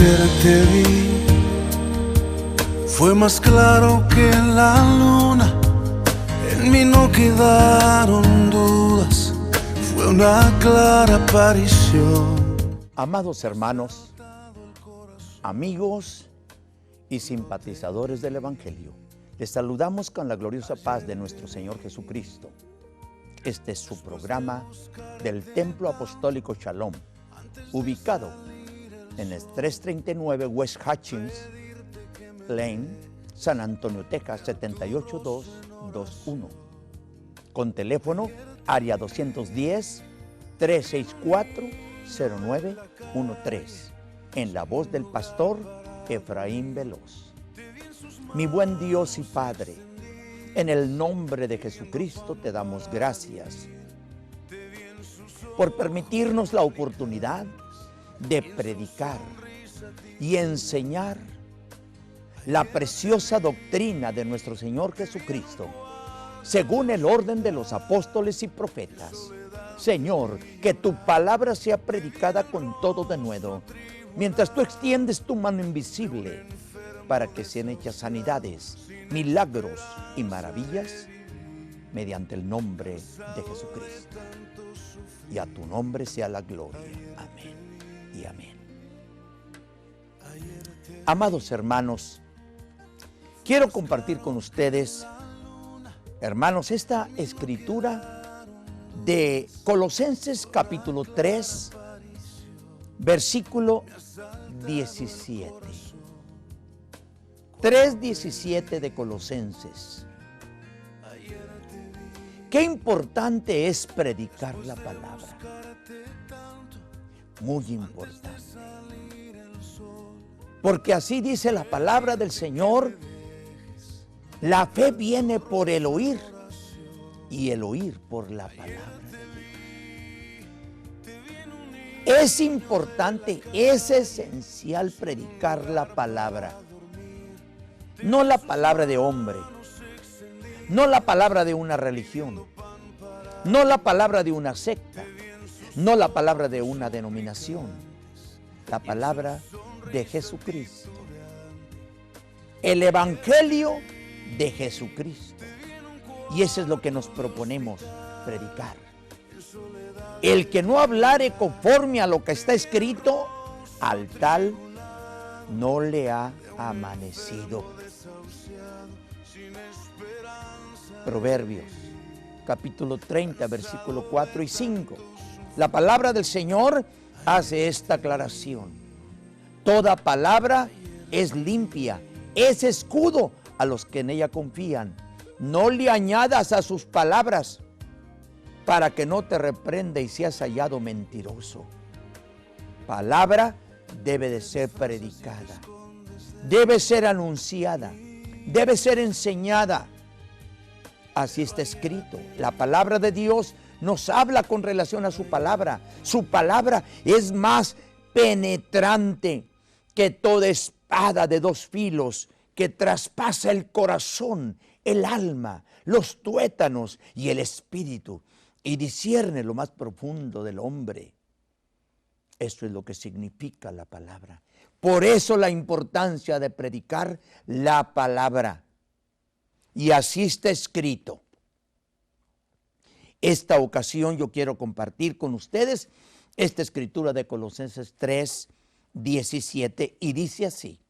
Ayer te vi, fue más claro que la luna. En mí no quedaron dudas, fue una clara aparición. Amados hermanos, amigos y simpatizadores del Evangelio, les saludamos con la gloriosa paz de nuestro Señor Jesucristo. Este es su programa del Templo Apostólico Shalom, ubicado en el 339 West Hutchins Lane, San Antonio, Texas, 78221. Con teléfono área 210-364-0913. En la voz del pastor Efraín Veloz. Mi buen Dios y Padre, en el nombre de Jesucristo te damos gracias por permitirnos la oportunidad de predicar y enseñar la preciosa doctrina de nuestro Señor Jesucristo, según el orden de los apóstoles y profetas. Señor, que tu palabra sea predicada con todo denuedo, mientras tú extiendes tu mano invisible para que sean hechas sanidades, milagros y maravillas mediante el nombre de Jesucristo. Y a tu nombre sea la gloria. Amén y amén. Amados hermanos, quiero compartir con ustedes, hermanos, esta escritura de Colosenses capítulo 3, versículo 17. 3:17 de Colosenses. Qué importante es predicar la palabra. Muy importante. Porque así dice la palabra del Señor: la fe viene por el oír y el oír por la palabra de Dios. Es importante, es esencial predicar la palabra. No la palabra de hombre, no la palabra de una religión, no la palabra de una secta, no la palabra de una denominación, la palabra de Jesucristo. El Evangelio de Jesucristo. Y eso es lo que nos proponemos predicar. El que no hablare conforme a lo que está escrito, al tal no le ha amanecido. Proverbios, capítulo 30, versículo 4 y 5. La palabra del Señor hace esta aclaración. Toda palabra es limpia, es escudo a los que en ella confían. No le añadas a sus palabras, para que no te reprenda y seas hallado mentiroso. Palabra debe de ser predicada, debe ser anunciada, debe ser enseñada. Así está escrito. La palabra de Dios nos habla con relación a su palabra. Su palabra es más penetrante que toda espada de dos filos, que traspasa el corazón, el alma, los tuétanos y el espíritu, y discierne lo más profundo del hombre. Eso es lo que significa la palabra. Por eso la importancia de predicar la palabra. Y así está escrito. Esta ocasión yo quiero compartir con ustedes esta escritura de Colosenses 3, 17, y dice así: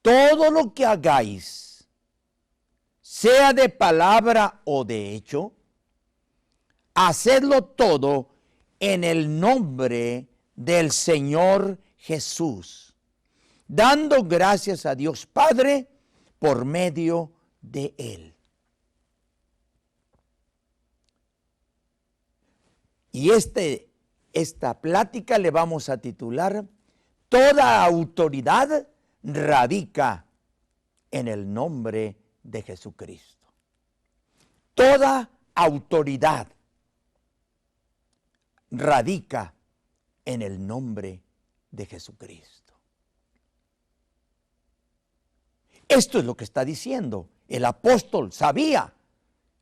todo lo que hagáis, sea de palabra o de hecho, hacedlo todo en el nombre del Señor Jesús, dando gracias a Dios Padre por medio de Él. Y esta plática le vamos a titular: toda autoridad radica en el nombre de Jesucristo. Toda autoridad radica en el nombre de Jesucristo. Esto es lo que está diciendo. El apóstol sabía.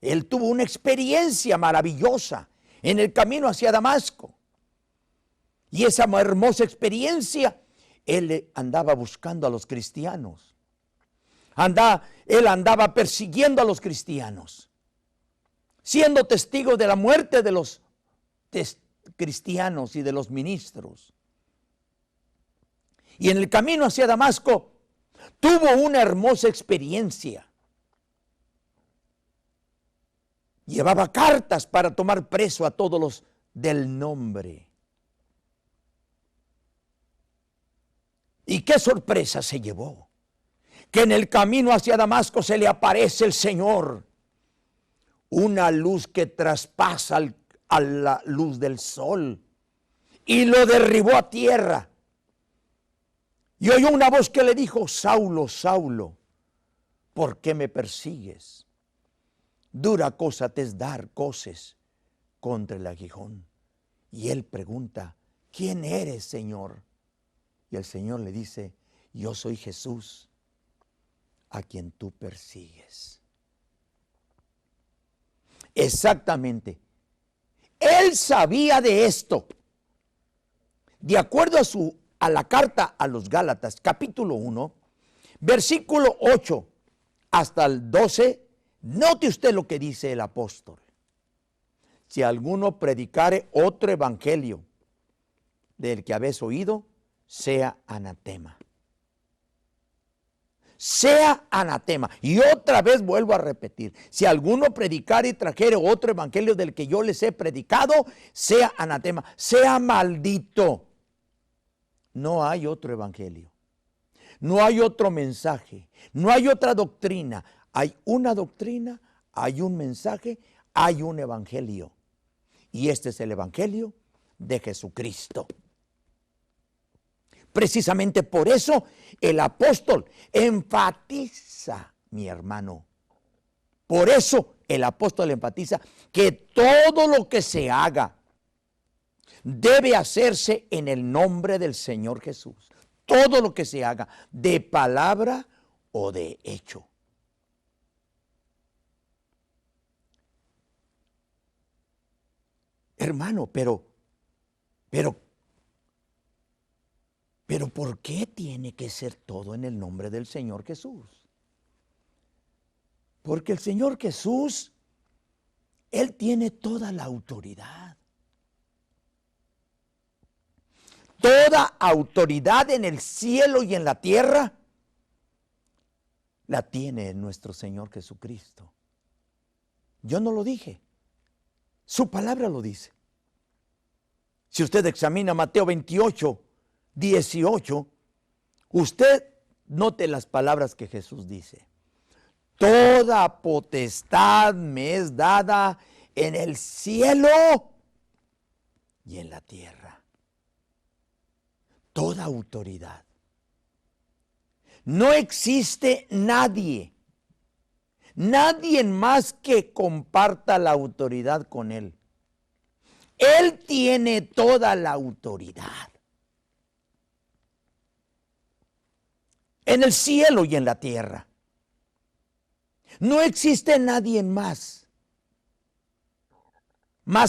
Él tuvo una experiencia maravillosa en el camino hacia Damasco. Y esa hermosa experiencia él andaba buscando a los cristianos. Él andaba persiguiendo a los cristianos, siendo testigo de la muerte de los cristianos y de los ministros. Y en el camino hacia Damasco tuvo una hermosa experiencia. Llevaba cartas para tomar preso a todos los del nombre. Y qué sorpresa se llevó, que en el camino hacia Damasco se le aparece el Señor, una luz que traspasa a la luz del sol, y lo derribó a tierra. Y oyó una voz que le dijo: Saulo, Saulo, ¿por qué me persigues? Dura cosa te es dar coces contra el aguijón. Y él pregunta: ¿quién eres, Señor? Y el Señor le dice: yo soy Jesús, a quien tú persigues. Exactamente. Él sabía de esto. De acuerdo a la carta a los Gálatas, capítulo 1, versículo 8 hasta el 12, note usted lo que dice el apóstol. Si alguno predicare otro evangelio del que habéis oído, sea anatema. Sea anatema. Y otra vez vuelvo a repetir: si alguno predicare y trajere otro evangelio del que yo les he predicado, sea anatema, sea maldito. No hay otro evangelio, no hay otro mensaje, no hay otra doctrina. Hay una doctrina, hay un mensaje, hay un evangelio. Y este es el evangelio de Jesucristo. Precisamente por eso el apóstol enfatiza, mi hermano. Por eso el apóstol enfatiza que todo lo que se haga debe hacerse en el nombre del Señor Jesús. Todo lo que se haga, de palabra o de hecho. Hermano, pero ¿por qué tiene que ser todo en el nombre del Señor Jesús? Porque el Señor Jesús, Él tiene toda la autoridad. Toda autoridad en el cielo y en la tierra la tiene nuestro Señor Jesucristo. Yo no lo dije, su palabra lo dice. Si usted examina Mateo 28, 18, usted note las palabras que Jesús dice: toda potestad me es dada en el cielo y en la tierra. Toda autoridad. No existe nadie más que comparta la autoridad con Él. Él tiene toda la autoridad. En el cielo y en la tierra. No existe nadie más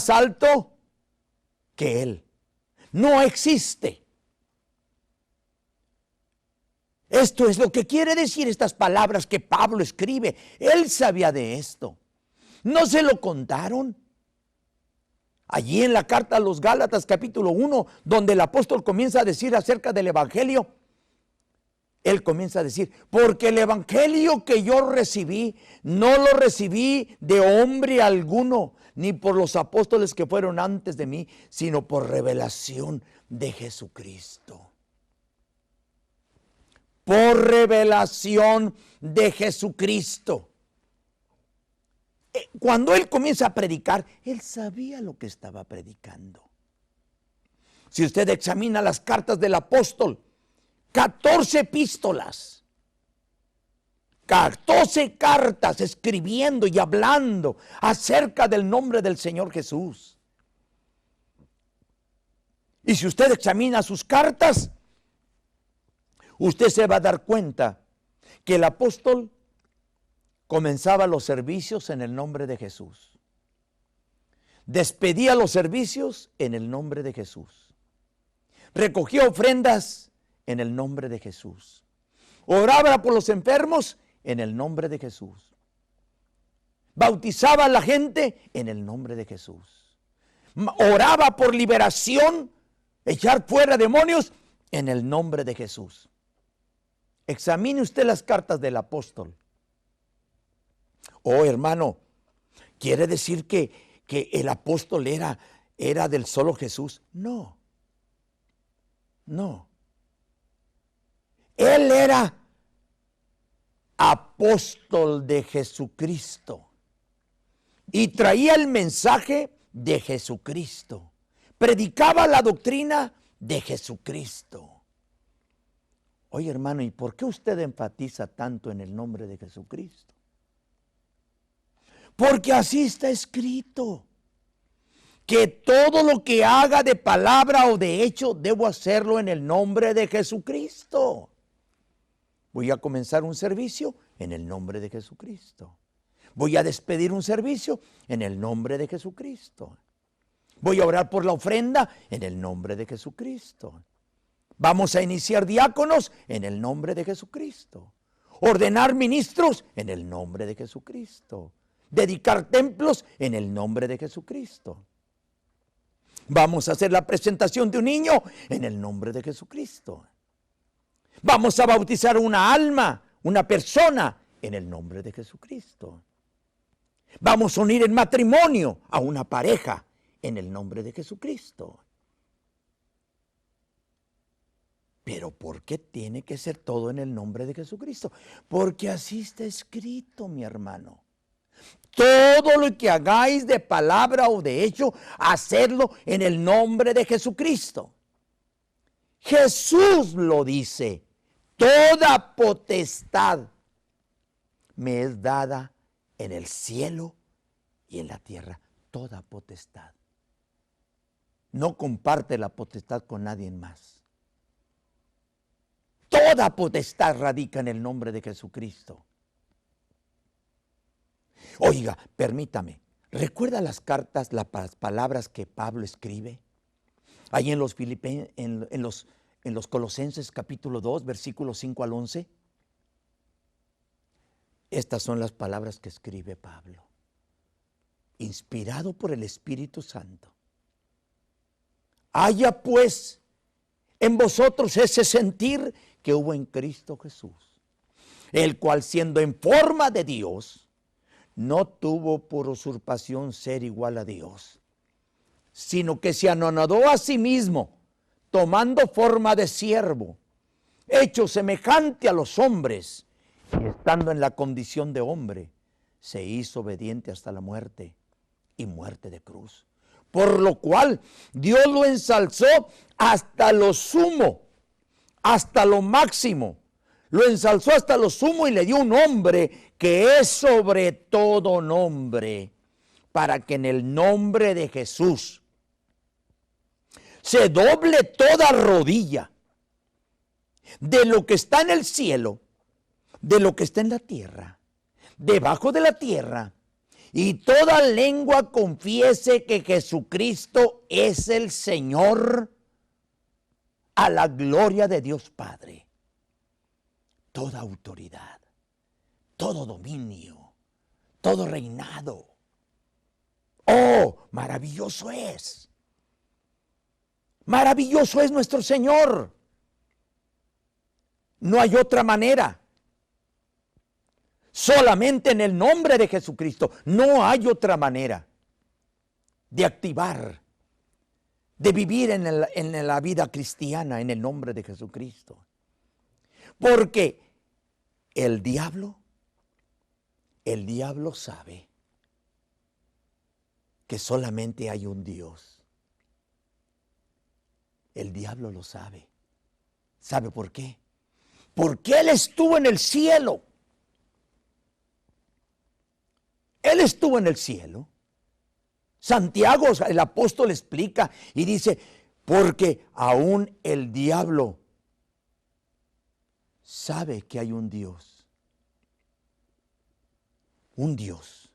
alto que Él. No existe. Esto es lo que quiere decir estas palabras que Pablo escribe. Él sabía de esto. ¿No se lo contaron? Allí en la carta a los Gálatas capítulo 1, donde el apóstol comienza a decir acerca del evangelio, él comienza a decir: porque el evangelio que yo recibí, no lo recibí de hombre alguno, ni por los apóstoles que fueron antes de mí, sino por revelación de Jesucristo. Por revelación de Jesucristo. Cuando él comienza a predicar, él sabía lo que estaba predicando. Si usted examina las cartas del apóstol, 14 epístolas, 14 cartas escribiendo y hablando acerca del nombre del Señor Jesús. Y si usted examina sus cartas, usted se va a dar cuenta que el apóstol comenzaba los servicios en el nombre de Jesús. Despedía los servicios en el nombre de Jesús. Recogía ofrendas en el nombre de Jesús. Oraba por los enfermos en el nombre de Jesús. Bautizaba a la gente en el nombre de Jesús. Oraba por liberación, echar fuera demonios en el nombre de Jesús. Examine usted las cartas del apóstol. Oh, hermano, ¿quiere decir que el apóstol era del solo Jesús? No. No. Él era apóstol de Jesucristo y traía el mensaje de Jesucristo. Predicaba la doctrina de Jesucristo. Oye, hermano, ¿y por qué usted enfatiza tanto en el nombre de Jesucristo? Porque así está escrito, que todo lo que haga de palabra o de hecho, debo hacerlo en el nombre de Jesucristo. Voy a comenzar un servicio en el nombre de Jesucristo. Voy a despedir un servicio en el nombre de Jesucristo. Voy a orar por la ofrenda en el nombre de Jesucristo. Vamos a iniciar diáconos en el nombre de Jesucristo. Ordenar ministros en el nombre de Jesucristo. Dedicar templos en el nombre de Jesucristo. Vamos a hacer la presentación de un niño en el nombre de Jesucristo. Vamos a bautizar una alma, una persona, en el nombre de Jesucristo. Vamos a unir en matrimonio a una pareja en el nombre de Jesucristo. Pero ¿por qué tiene que ser todo en el nombre de Jesucristo? Porque así está escrito, mi hermano. Todo lo que hagáis de palabra o de hecho, hacedlo en el nombre de Jesucristo. Jesús lo dice. Toda potestad me es dada en el cielo y en la tierra. Toda potestad. No comparte la potestad con nadie más. Toda potestad radica en el nombre de Jesucristo. Oiga, permítame, ¿recuerda las cartas, las palabras que Pablo escribe? Ahí en los en los Colosenses capítulo 2, versículos 5 al 11. Estas son las palabras que escribe Pablo, inspirado por el Espíritu Santo. Haya pues en vosotros ese sentir que hubo en Cristo Jesús, el cual siendo en forma de Dios, no tuvo por usurpación ser igual a Dios, sino que se anonadó a sí mismo, tomando forma de siervo, hecho semejante a los hombres, y estando en la condición de hombre, se hizo obediente hasta la muerte, y muerte de cruz. Por lo cual Dios lo ensalzó hasta lo sumo, hasta lo máximo. Lo ensalzó hasta lo sumo y le dio un nombre que es sobre todo nombre, para que en el nombre de Jesús se doble toda rodilla de lo que está en el cielo, de lo que está en la tierra, debajo de la tierra, y toda lengua confiese que Jesucristo es el Señor, a la gloria de Dios Padre. Toda autoridad, todo dominio, todo reinado. ¡Oh, maravilloso es! Maravilloso es nuestro Señor. No hay otra manera. Solamente en el nombre de Jesucristo. No hay otra manera de activar, de vivir en la vida cristiana en el nombre de Jesucristo. Porque el diablo sabe que solamente hay un Dios. El diablo lo sabe. ¿Sabe por qué? Porque Él estuvo en el cielo. Él estuvo en el cielo. Santiago, el apóstol, explica y dice, porque aún el diablo sabe que hay un Dios. Un Dios.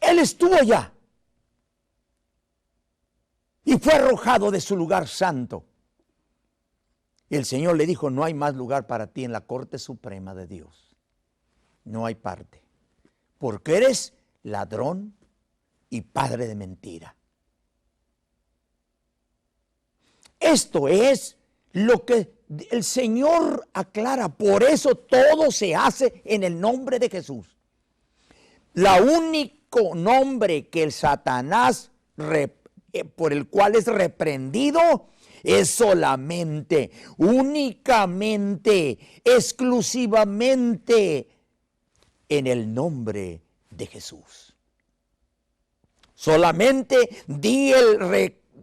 Él estuvo allá y fue arrojado de su lugar santo. Y el Señor le dijo, no hay más lugar para ti en la Corte Suprema de Dios. No hay parte. Porque eres ladrón y padre de mentira. Esto es lo que el Señor aclara. Por eso todo se hace en el nombre de Jesús. La único nombre que el Satanás por el cual es reprendido es solamente, únicamente, exclusivamente en el nombre de Jesús. Solamente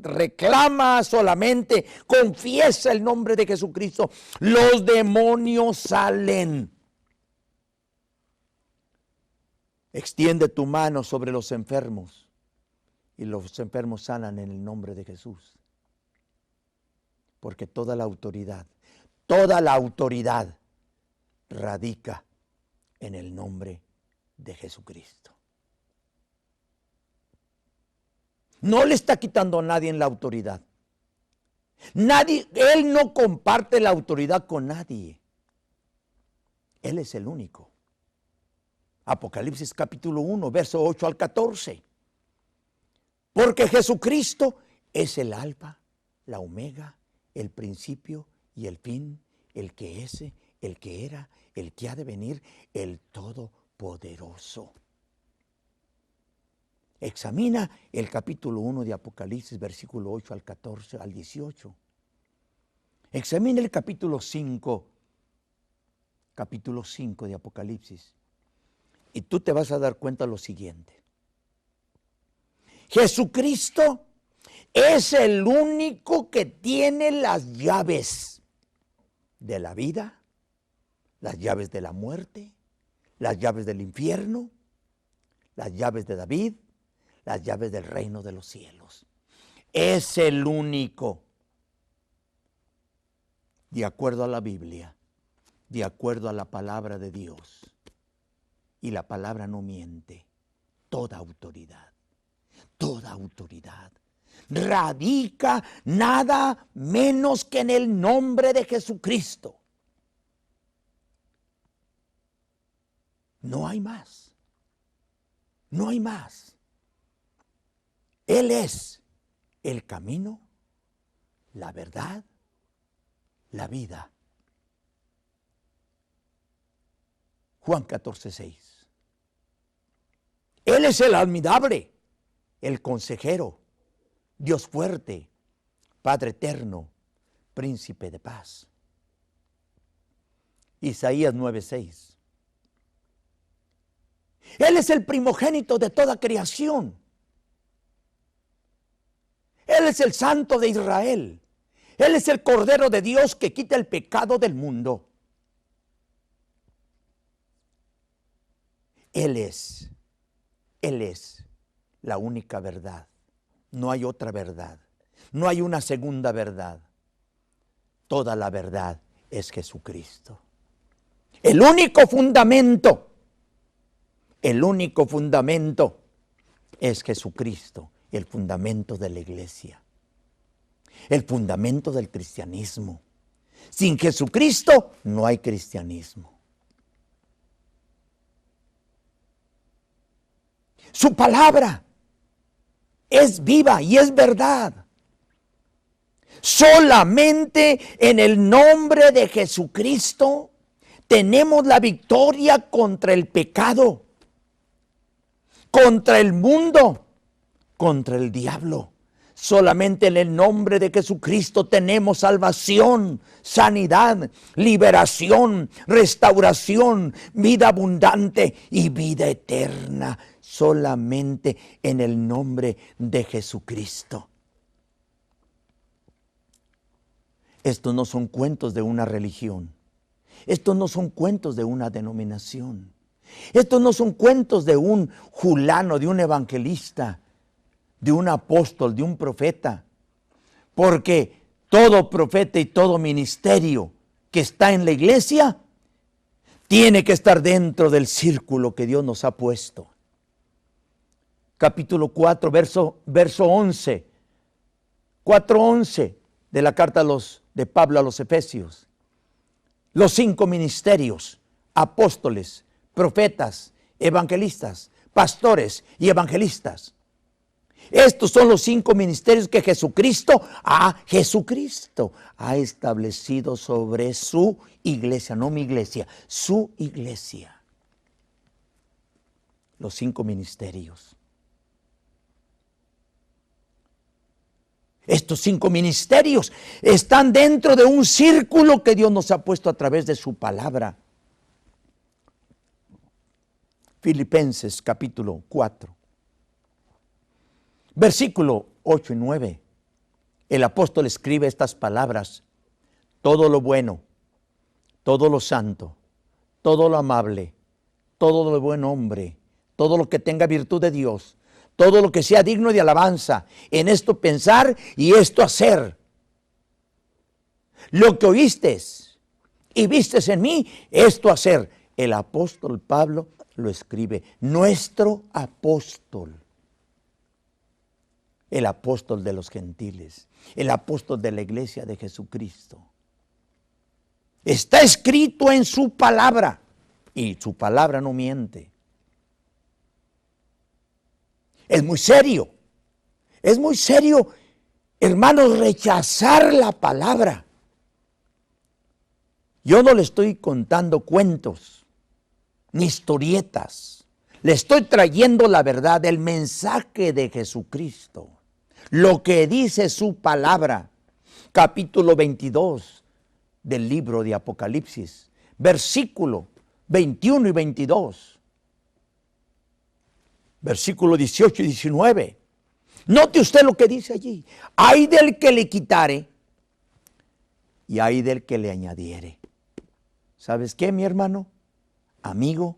reclama, solamente confiesa el nombre de Jesucristo. Los demonios salen. Extiende tu mano sobre los enfermos y los enfermos sanan en el nombre de Jesús. Porque toda la autoridad radica en el nombre de Jesucristo. No le está quitando a nadie en la autoridad. Él no comparte la autoridad con nadie. Él es el único. Apocalipsis capítulo 1, verso 8 al 14. Porque Jesucristo es el alfa, la omega, el principio y el fin, el que es, el que era, el que ha de venir, el todopoderoso. Examina el capítulo 1 de Apocalipsis, versículo 8 al 14, al 18. Examina el capítulo 5 de Apocalipsis. Y tú te vas a dar cuenta de lo siguiente. Jesucristo es el único que tiene las llaves de la vida, las llaves de la muerte, las llaves del infierno, las llaves de David, las llaves del reino de los cielos. Es el único, de acuerdo a la Biblia, de acuerdo a la palabra de Dios. Y la palabra no miente. Toda autoridad radica nada menos que en el nombre de Jesucristo. No hay más. No hay más. Él es el camino, la verdad, la vida. Juan 14:6. Él es el admirable, el consejero, Dios fuerte, Padre eterno, príncipe de paz. Isaías 9:6. Él es el primogénito de toda creación. Él es el Santo de Israel. Él es el Cordero de Dios que quita el pecado del mundo. Él es la única verdad. No hay otra verdad. No hay una segunda verdad. Toda la verdad es Jesucristo. El único fundamento es Jesucristo, el fundamento de la iglesia, el fundamento del cristianismo. Sin Jesucristo no hay cristianismo. Su palabra es viva y es verdad. Solamente en el nombre de Jesucristo tenemos la victoria contra el pecado, contra el mundo, contra el diablo. Solamente en el nombre de Jesucristo tenemos salvación, sanidad, liberación, restauración, vida abundante y vida eterna. Solamente en el nombre de Jesucristo. Estos no son cuentos de una religión. Estos no son cuentos de una denominación. Estos no son cuentos de un fulano, de un evangelista, de un apóstol, de un profeta. Porque todo profeta y todo ministerio que está en la iglesia tiene que estar dentro del círculo que Dios nos ha puesto. Capítulo 4, verso 11. 4:11 de la carta a los de Pablo a los Efesios. Los 5 ministerios: apóstoles, profetas, evangelistas, pastores y evangelistas. Estos son los 5 ministerios que Jesucristo ha establecido sobre su iglesia, no mi iglesia, su iglesia. Los 5 ministerios. Estos 5 ministerios están dentro de un círculo que Dios nos ha puesto a través de su palabra. Filipenses capítulo 4. Versículo 8 y 9, el apóstol escribe estas palabras: todo lo bueno, todo lo santo, todo lo amable, todo lo buen hombre, todo lo que tenga virtud de Dios, todo lo que sea digno de alabanza, en esto pensar y esto hacer. Lo que oístes y vistes en mí, esto hacer. El apóstol Pablo lo escribe, nuestro apóstol. El apóstol de los gentiles, el apóstol de la iglesia de Jesucristo. Está escrito en su palabra, y su palabra no miente. Es muy serio, hermanos, rechazar la palabra. Yo no le estoy contando cuentos, ni historietas. Le estoy trayendo la verdad, el mensaje de Jesucristo. Lo que dice su palabra, capítulo 22 del libro de Apocalipsis, versículo 21 y 22, versículo 18 y 19. Note usted lo que dice allí: ay del que le quitare y ay del que le añadiere. ¿Sabes qué, mi hermano, amigo?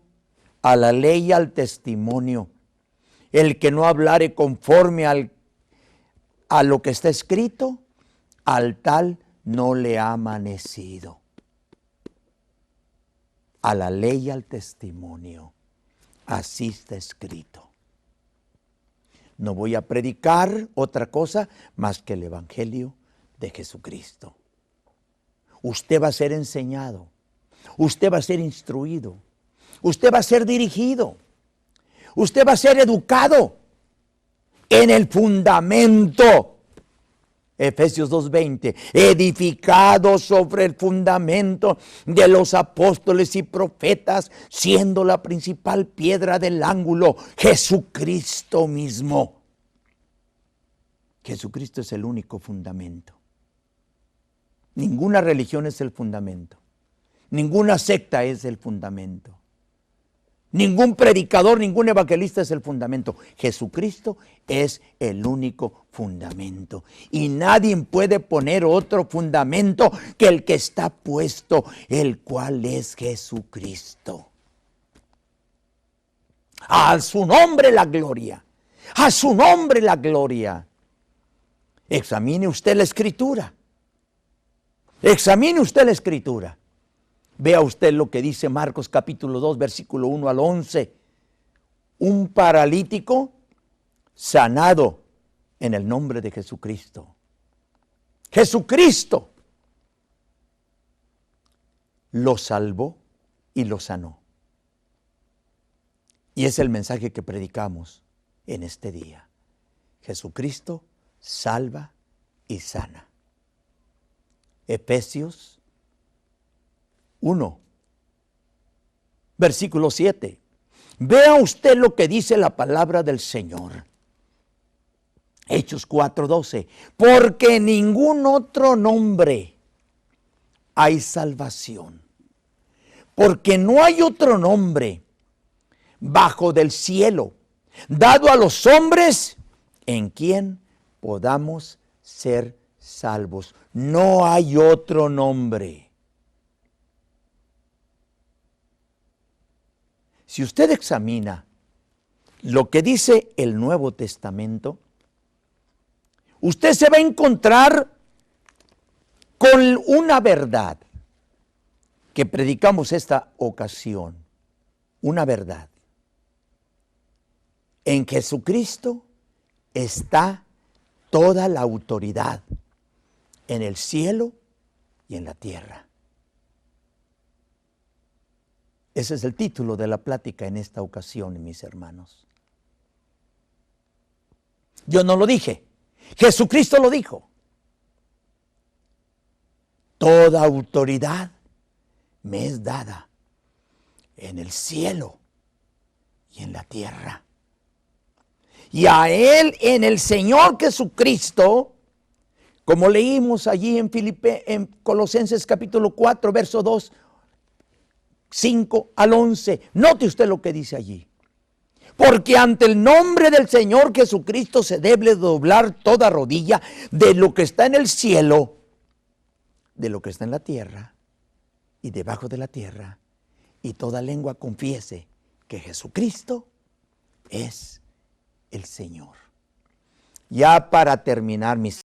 A la ley y al testimonio, el que no hablare conforme a lo que está escrito, al tal no le ha amanecido. A la ley y al testimonio, así está escrito. No voy a predicar otra cosa más que el evangelio de Jesucristo. Usted va a ser enseñado, usted va a ser instruido, usted va a ser dirigido, usted va a ser educado en el fundamento. Efesios 2:20, edificado sobre el fundamento de los apóstoles y profetas, siendo la principal piedra del ángulo Jesucristo mismo. Jesucristo es el único fundamento. Ninguna religión es el fundamento. Ninguna secta es el fundamento. Ningún predicador, ningún evangelista es el fundamento. Jesucristo es el único fundamento. Y nadie puede poner otro fundamento que el que está puesto, el cual es Jesucristo. A su nombre la gloria. A su nombre la gloria. Examine usted la Escritura. Examine usted la Escritura. Vea usted lo que dice Marcos capítulo 2, versículo 1 al 11. Un paralítico sanado en el nombre de Jesucristo. Jesucristo lo salvó y lo sanó. Y es el mensaje que predicamos en este día. Jesucristo salva y sana. Efesios 1, versículo 7. Vea usted lo que dice la palabra del Señor. Hechos 4:12. Porque en ningún otro nombre hay salvación. Porque no hay otro nombre bajo del cielo dado a los hombres en quien podamos ser salvos. No hay otro nombre. Si usted examina lo que dice el Nuevo Testamento, usted se va a encontrar con una verdad que predicamos esta ocasión. Una verdad. En Jesucristo está toda la autoridad en el cielo y en la tierra. Ese es el título de la plática en esta ocasión, mis hermanos. Yo no lo dije, Jesucristo lo dijo. Toda autoridad me es dada en el cielo y en la tierra. Y a Él, en el Señor Jesucristo, como leímos allí en Colosenses capítulo 4, verso 2, 5 al 11. Note usted lo que dice allí. Porque ante el nombre del Señor Jesucristo se debe doblar toda rodilla de lo que está en el cielo, de lo que está en la tierra y debajo de la tierra, y toda lengua confiese que Jesucristo es el Señor. Ya para terminar, mis